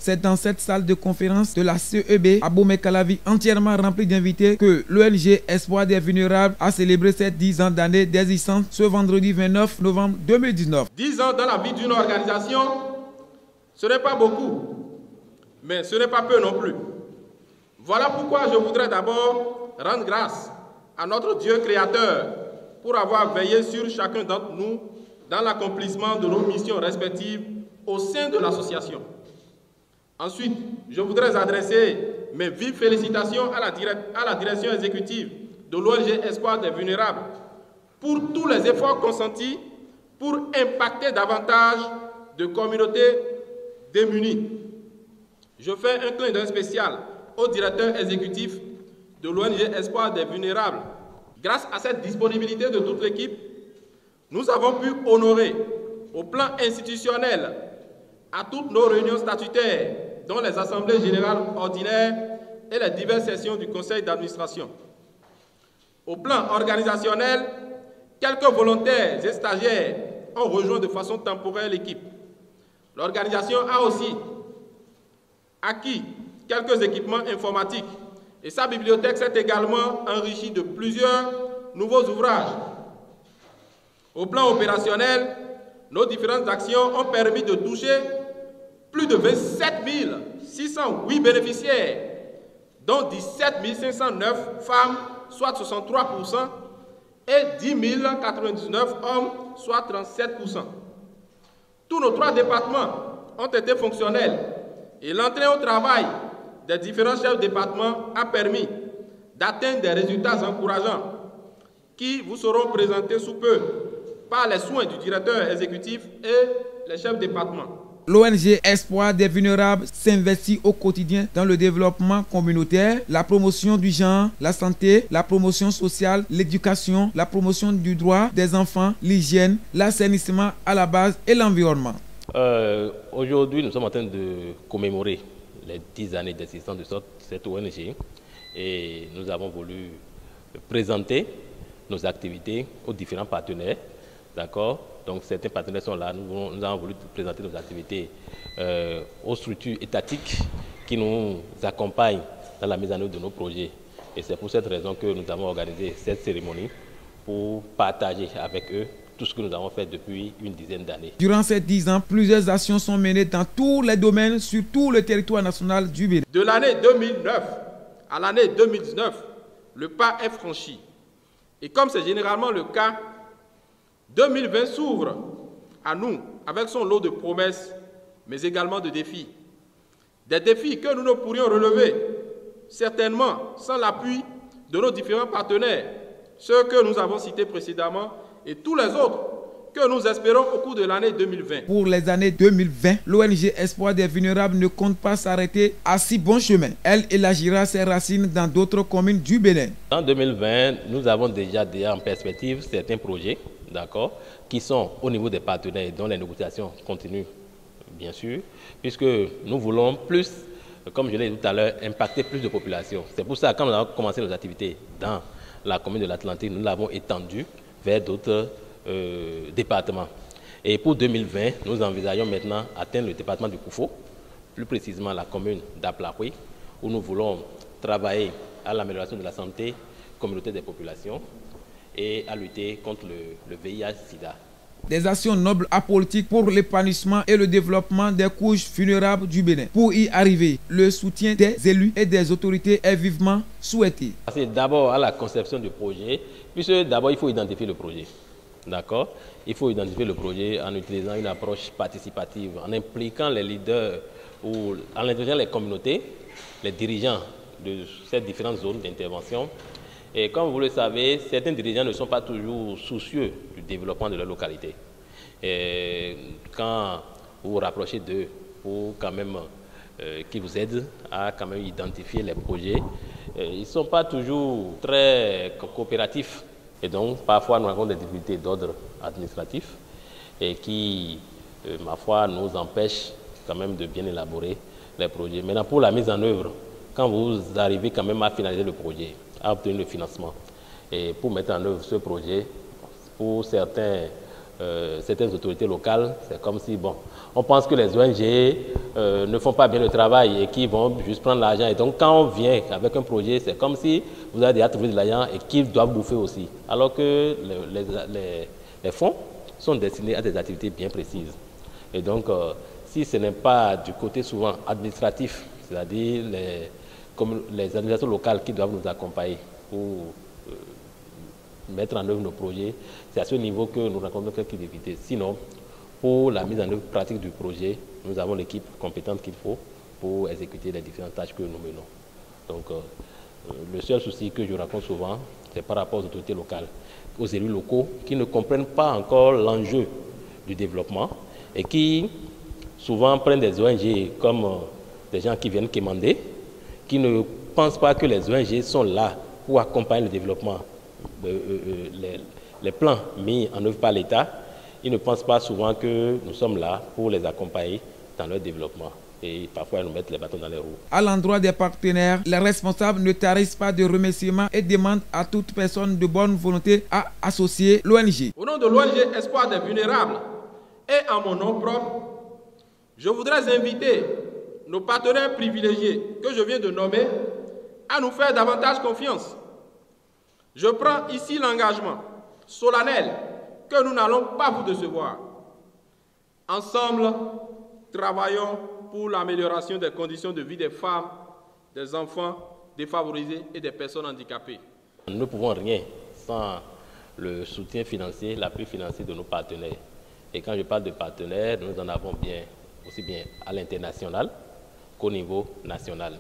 C'est dans cette salle de conférence de la CEB à Bomey-Calavi, entièrement remplie d'invités, que l'ONG Espoir des Vulnérables a célébré ses 10 ans d'année d'existence ce vendredi 29 novembre 2019. 10 ans dans la vie d'une organisation, ce n'est pas beaucoup, mais ce n'est pas peu non plus. Voilà pourquoi je voudrais d'abord rendre grâce à notre Dieu créateur pour avoir veillé sur chacun d'entre nous dans l'accomplissement de nos missions respectives au sein de l'association. Ensuite, je voudrais adresser mes vives félicitations à la direction exécutive de l'ONG Espoir des Vulnérables pour tous les efforts consentis pour impacter davantage de communautés démunies. Je fais un clin d'œil spécial au directeur exécutif de l'ONG Espoir des Vulnérables. Grâce à cette disponibilité de toute l'équipe, nous avons pu honorer au plan institutionnel à toutes nos réunions statutaires, dont les assemblées générales ordinaires et les diverses sessions du conseil d'administration. Au plan organisationnel, quelques volontaires et stagiaires ont rejoint de façon temporaire l'équipe. L'organisation a aussi acquis quelques équipements informatiques et sa bibliothèque s'est également enrichie de plusieurs nouveaux ouvrages. Au plan opérationnel, nos différentes actions ont permis de toucher plus de 27 608 bénéficiaires, dont 17 509 femmes, soit 63%, et 10 099 hommes, soit 37%. Tous nos 3 départements ont été fonctionnels et l'entrée au travail des différents chefs de département a permis d'atteindre des résultats encourageants qui vous seront présentés sous peu par les soins du directeur exécutif et les chefs de département. L'ONG Espoir des Vulnérables s'investit au quotidien dans le développement communautaire, la promotion du genre, la santé, la promotion sociale, l'éducation, la promotion du droit des enfants, l'hygiène, l'assainissement à la base et l'environnement. Aujourd'hui, nous sommes en train de commémorer les 10 années d'existence de cette ONG et nous avons voulu présenter nos activités aux différents partenaires. D'accord? Donc certains partenaires sont là, nous avons voulu présenter nos activités aux structures étatiques qui nous accompagnent dans la mise en œuvre de nos projets. Et c'est pour cette raison que nous avons organisé cette cérémonie pour partager avec eux tout ce que nous avons fait depuis une dizaine d'années. Durant ces 10 ans, plusieurs actions sont menées dans tous les domaines sur tout le territoire national du Bénin. De l'année 2009 à l'année 2019, le pas est franchi. Et comme c'est généralement le cas, 2020 s'ouvre à nous avec son lot de promesses, mais également de défis. Des défis que nous ne pourrions relever, certainement sans l'appui de nos différents partenaires, ceux que nous avons cités précédemment et tous les autres que nous espérons au cours de l'année 2020. Pour les années 2020, l'ONG Espoir des Vulnérables ne compte pas s'arrêter à si bon chemin. Elle élargira ses racines dans d'autres communes du Bénin. En 2020, nous avons déjà en perspective certains projets, d'accord, qui sont au niveau des partenaires dont les négociations continuent, bien sûr, puisque nous voulons plus, comme je l'ai dit tout à l'heure, impacter plus de populations. C'est pour ça que quand nous avons commencé nos activités dans la commune de l'Atlantique, nous l'avons étendu vers d'autres départements. Et pour 2020, nous envisageons maintenant atteindre le département du Koufo, plus précisément la commune d'Aplakoui, où nous voulons travailler à l'amélioration de la santé communautaire des populations et à lutter contre le VIH-Sida. Des actions nobles apolitiques pour l'épanouissement et le développement des couches vulnérables du Bénin. Pour y arriver, le soutien des élus et des autorités est vivement souhaité. C'est d'abord à la conception du projet, puisque d'abord il faut identifier le projet. D'accord? Il faut identifier le projet en utilisant une approche participative, en impliquant les leaders ou en intégrant les communautés, les dirigeants de ces différentes zones d'intervention. Et comme vous le savez, certains dirigeants ne sont pas toujours soucieux du développement de leur localité. Et quand vous vous rapprochez d'eux pour quand même qu'ils vous aident à quand même identifier les projets, ils ne sont pas toujours très coopératifs. Et donc, parfois, nous avons des difficultés d'ordre administratif et qui, ma foi, nous empêchent quand même de bien élaborer les projets. Maintenant, pour la mise en œuvre, quand vous arrivez quand même à finaliser le projet, à obtenir le financement, et pour mettre en œuvre ce projet, pour certains certaines autorités locales, c'est comme si, bon, on pense que les ONG ne font pas bien le travail et qu'ils vont juste prendre l'argent. Et donc, quand on vient avec un projet, c'est comme si vous avez déjà trouvé de l'argent et qu'ils doivent bouffer aussi. Alors que les fonds sont destinés à des activités bien précises. Et donc, si ce n'est pas du côté souvent administratif, c'est-à-dire les organisations locales qui doivent nous accompagner pour mettre en œuvre nos projets, c'est à ce niveau que nous rencontrons quelques difficultés. Sinon, pour la mise en œuvre pratique du projet, nous avons l'équipe compétente qu'il faut pour exécuter les différentes tâches que nous menons. Donc, le seul souci que je rencontre souvent, c'est par rapport aux autorités locales, aux élus locaux qui ne comprennent pas encore l'enjeu du développement et qui souvent prennent des ONG comme des gens qui viennent quémander, qui ne pensent pas que les ONG sont là pour accompagner le développement, les plans mis en œuvre par l'État. Ils ne pensent pas souvent que nous sommes là pour les accompagner dans leur développement. Et parfois, ils nous mettent les bâtons dans les roues. À l'endroit des partenaires, les responsables ne tarissent pas de remerciements et demandent à toute personne de bonne volonté à associer l'ONG. Au nom de l'ONG Espoir des Vulnérables et en mon nom propre, je voudrais inviter nos partenaires privilégiés que je viens de nommer à nous faire davantage confiance. Je prends ici l'engagement solennel que nous n'allons pas vous décevoir. Ensemble, travaillons pour l'amélioration des conditions de vie des femmes, des enfants défavorisés et des personnes handicapées. Nous ne pouvons rien sans le soutien financier, l'appui financier de nos partenaires. Et quand je parle de partenaires, nous en avons aussi bien à l'international qu'au niveau national.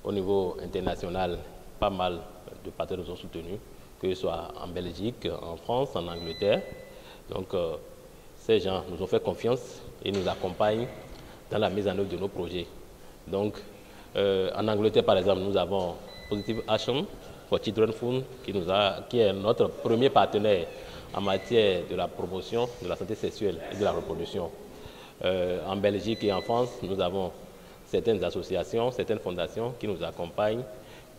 Au niveau international, pas mal de partenaires nous ont soutenus, que ce soit en Belgique, en France, en Angleterre. Donc, ces gens nous ont fait confiance et nous accompagnent dans la mise en œuvre de nos projets. Donc, en Angleterre, par exemple, nous avons Positive Action for Children Fund, qui est notre premier partenaire en matière de la promotion de la santé sexuelle et de la reproduction. En Belgique et en France, nous avons certaines associations, certaines fondations qui nous accompagnent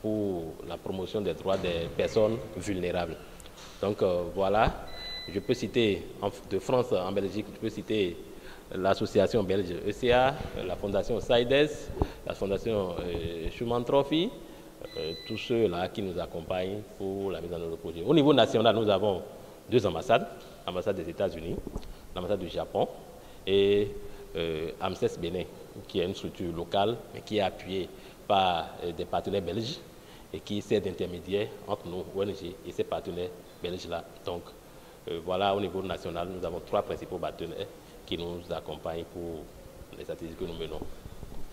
pour la promotion des droits des personnes vulnérables. Donc voilà, je peux citer de France en Belgique, je peux citer l'association belge ECA, la fondation SIDES, la fondation Schumann Trophy, tous ceux-là qui nous accompagnent pour la mise en œuvre du projet. Au niveau national, nous avons 2 ambassades, l'ambassade des États-Unis, l'ambassade du Japon et AMSES Bénin, qui est une structure locale, mais qui est appuyée par des partenaires belges et qui sert d'intermédiaire entre nous, ONG, et ces partenaires belges-là. Donc voilà, au niveau national, nous avons 3 principaux partenaires qui nous accompagnent pour les activités que nous menons.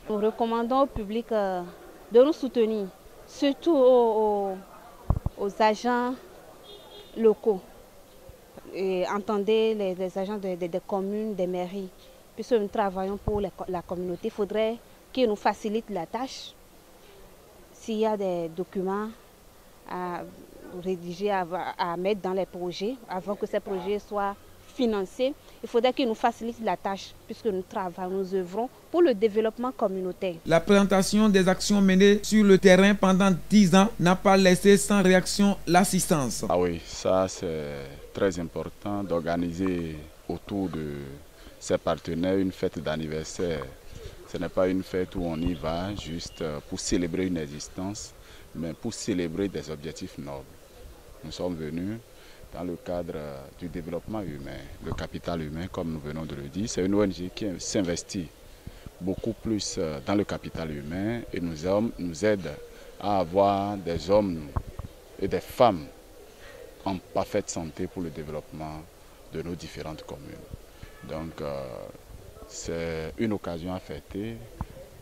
Nous recommandons au public de nous soutenir, surtout aux agents locaux. Et entendez les agents des communes, des mairies. Puisque nous travaillons pour la communauté, il faudrait qu'ils nous facilitent la tâche. S'il y a des documents à rédiger, à mettre dans les projets, avant que ces projets soient financés, il faudrait qu'ils nous facilitent la tâche, puisque nous travaillons, nous œuvrons pour le développement communautaire. La présentation des actions menées sur le terrain pendant 10 ans n'a pas laissé sans réaction l'assistance. Ah oui, ça c'est très important d'organiser autour de ses partenaires une fête d'anniversaire. Ce n'est pas une fête où on y va juste pour célébrer une existence, mais pour célébrer des objectifs nobles. Nous sommes venus dans le cadre du développement humain, le capital humain, comme nous venons de le dire. C'est une ONG qui s'investit beaucoup plus dans le capital humain et nous aide à avoir des hommes et des femmes en parfaite santé pour le développement de nos différentes communes. Donc, c'est une occasion à fêter,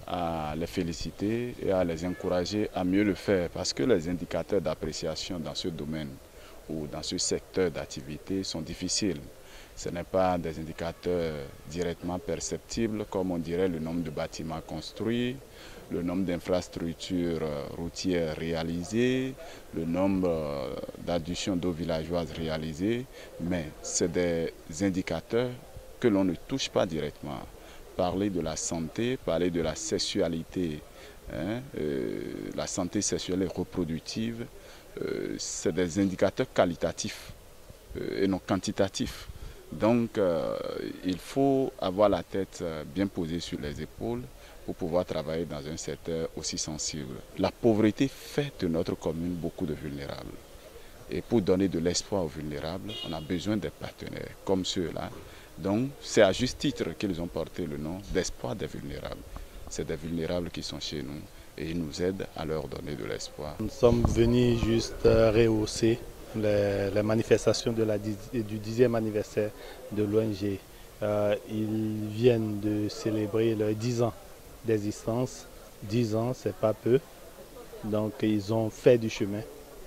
à les féliciter et à les encourager à mieux le faire parce que les indicateurs d'appréciation dans ce domaine ou dans ce secteur d'activité sont difficiles. Ce n'est pas des indicateurs directement perceptibles comme on dirait le nombre de bâtiments construits, le nombre d'infrastructures routières réalisées, le nombre d'adductions d'eau villageoise réalisées, mais c'est des indicateurs que l'on ne touche pas directement. Parler de la santé, parler de la sexualité, la santé sexuelle et reproductive, c'est des indicateurs qualitatifs et non quantitatifs. Donc, il faut avoir la tête bien posée sur les épaules pour pouvoir travailler dans un secteur aussi sensible. La pauvreté fait de notre commune beaucoup de vulnérables. Et pour donner de l'espoir aux vulnérables, on a besoin des partenaires comme ceux-là. Donc, c'est à juste titre qu'ils ont porté le nom d'espoir des vulnérables. C'est des vulnérables qui sont chez nous et ils nous aident à leur donner de l'espoir. Nous sommes venus juste rehausser les manifestations du 10e anniversaire de l'ONG. Ils viennent de célébrer leurs 10 ans d'existence. 10 ans, c'est pas peu. Donc ils ont fait du chemin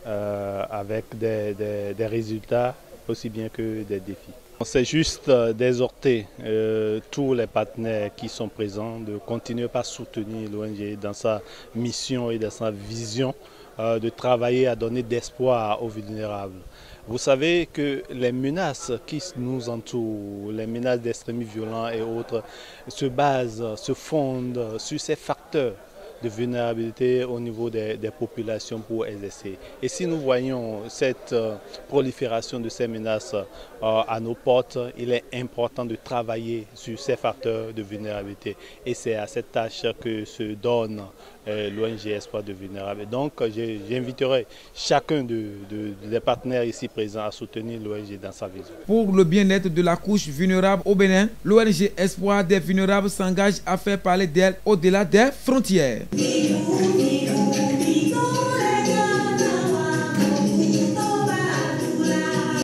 avec des résultats aussi bien que des défis. C'est juste d'exhorter tous les partenaires qui sont présents de continuer à soutenir l'ONG dans sa mission et dans sa vision de travailler à donner d'espoir aux vulnérables. Vous savez que les menaces qui nous entourent, les menaces d'extrémisme violents et autres, se fondent sur ces facteurs de vulnérabilité au niveau des populations pour exercer. Et si nous voyons cette prolifération de ces menaces à nos portes, il est important de travailler sur ces facteurs de vulnérabilité. Et c'est à cette tâche que se donne l'ONG Espoir de Vulnérables. Et donc j'inviterai chacun des partenaires ici présents à soutenir l'ONG dans sa vision. Pour le bien-être de la couche vulnérable au Bénin, l'ONG Espoir des Vulnérables s'engage à faire parler d'elle au-delà des frontières.